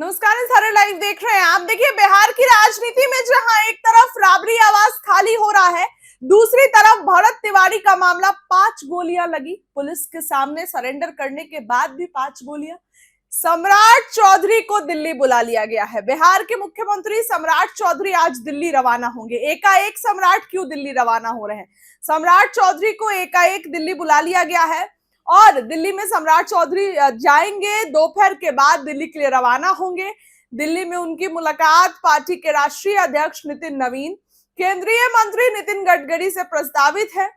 नमस्कार, सारे लाइव देख रहे हैं आप। देखिए, बिहार की राजनीति में जहां एक तरफ राबड़ी आवाज खाली हो रहा है, दूसरी तरफ भरत तिवारी का मामला। 5 गोलियां लगी, पुलिस के सामने सरेंडर करने के बाद भी 5 गोलियां। सम्राट चौधरी को दिल्ली बुला लिया गया है। बिहार के मुख्यमंत्री सम्राट चौधरी आज दिल्ली रवाना होंगे। एकाएक सम्राट क्यों दिल्ली रवाना हो रहे हैं? सम्राट चौधरी को एकाएक दिल्ली बुला लिया गया है और दिल्ली में सम्राट चौधरी जाएंगे, दोपहर के बाद दिल्ली के लिए रवाना होंगे। दिल्ली में उनकी मुलाकात पार्टी के राष्ट्रीय अध्यक्ष नितिन नवीन, केंद्रीय मंत्री नितिन गडकरी से प्रस्तावित है।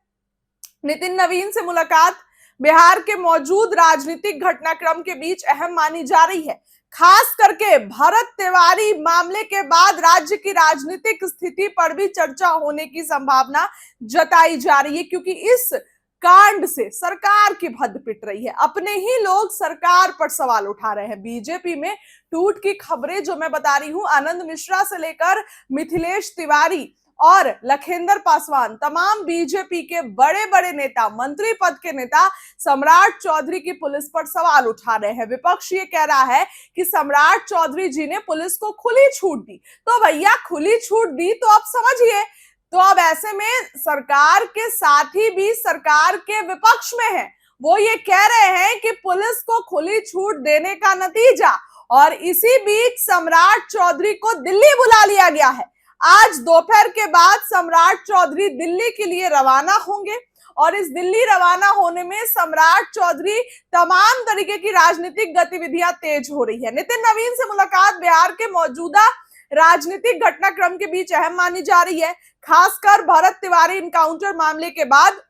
नितिन नवीन से मुलाकात बिहार के मौजूद राजनीतिक घटनाक्रम के बीच अहम मानी जा रही है। खास करके भरत तिवारी मामले के बाद राज्य की राजनीतिक स्थिति पर भी चर्चा होने की संभावना जताई जा रही है, क्योंकि इस कांड से सरकार की भद्द पिट रही है। अपने ही लोग सरकार पर सवाल उठा रहे हैं। बीजेपी में टूट की खबरें जो मैं बता रही हूं, आनंद मिश्रा से लेकर मिथिलेश तिवारी और लखिंदर पासवान, तमाम बीजेपी के बड़े बड़े नेता, मंत्री पद के नेता सम्राट चौधरी की पुलिस पर सवाल उठा रहे हैं। विपक्ष ये कह रहा है कि सम्राट चौधरी जी ने पुलिस को खुली छूट दी। तो भैया, खुली छूट दी तो आप समझिए, तो अब ऐसे में सरकार के साथी भी सरकार के विपक्ष में है। वो ये कह रहे हैं कि पुलिस को खुली छूट देने का नतीजा, और इसी बीच सम्राट चौधरी को दिल्ली बुला लिया गया है। आज दोपहर के बाद सम्राट चौधरी दिल्ली के लिए रवाना होंगे और इस दिल्ली रवाना होने में सम्राट चौधरी तमाम तरीके की राजनीतिक गतिविधियां तेज हो रही है। नितिन नवीन से मुलाकात बिहार के मौजूदा राजनीतिक घटनाक्रम के बीच अहम मानी जा रही है। खासकर भरत तिवारी इनकाउंटर मामले के बाद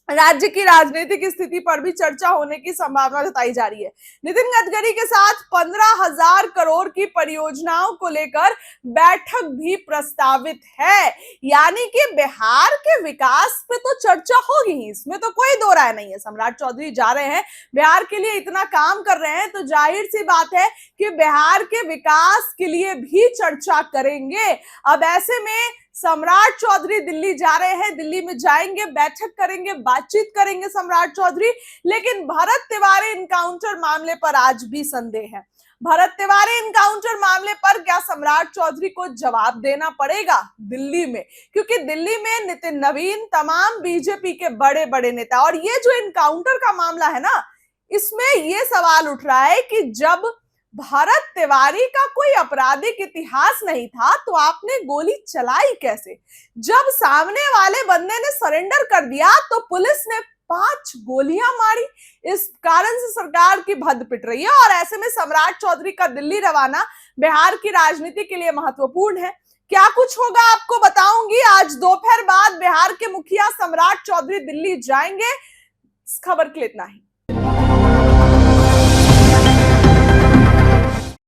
राज्य की राजनीतिक स्थिति पर भी चर्चा होने की संभावना जताई जा रही है। नितिन गडकरी के साथ 15,000 करोड़ की परियोजनाओं को लेकर बैठक भी प्रस्तावित है। यानी कि बिहार के विकास पे तो चर्चा होगी ही, इसमें तो कोई दो राय नहीं है। सम्राट चौधरी जा रहे हैं, बिहार के लिए इतना काम कर रहे हैं, तो जाहिर सी बात है कि बिहार के विकास के लिए भी चर्चा करेंगे। अब ऐसे में सम्राट चौधरी दिल्ली जा रहे हैं, दिल्ली में जाएंगे, बैठक करेंगे, बातचीत करेंगे सम्राट चौधरी। लेकिन भरत तिवारी इनकाउंटर मामले पर आज भी संदेह है। भरत तिवारी इनकाउंटर मामले पर क्या सम्राट चौधरी को जवाब देना पड़ेगा दिल्ली में? क्योंकि दिल्ली में नितिन नवीन, तमाम बीजेपी के बड़े बड़े नेता, और ये जो इनकाउंटर का मामला है ना, इसमें ये सवाल उठ रहा है कि जब भरत तिवारी का कोई आपराधिक इतिहास नहीं था तो आपने गोली चलाई कैसे? जब सामने वाले बंदे ने सरेंडर कर दिया तो पुलिस ने 5 गोलियां मारी। इस कारण से सरकार की भद्द पिट रही है और ऐसे में सम्राट चौधरी का दिल्ली रवाना बिहार की राजनीति के लिए महत्वपूर्ण है। क्या कुछ होगा आपको बताऊंगी। आज दोपहर बाद बिहार के मुखिया सम्राट चौधरी दिल्ली जाएंगे। इस खबर के लिए इतना ही।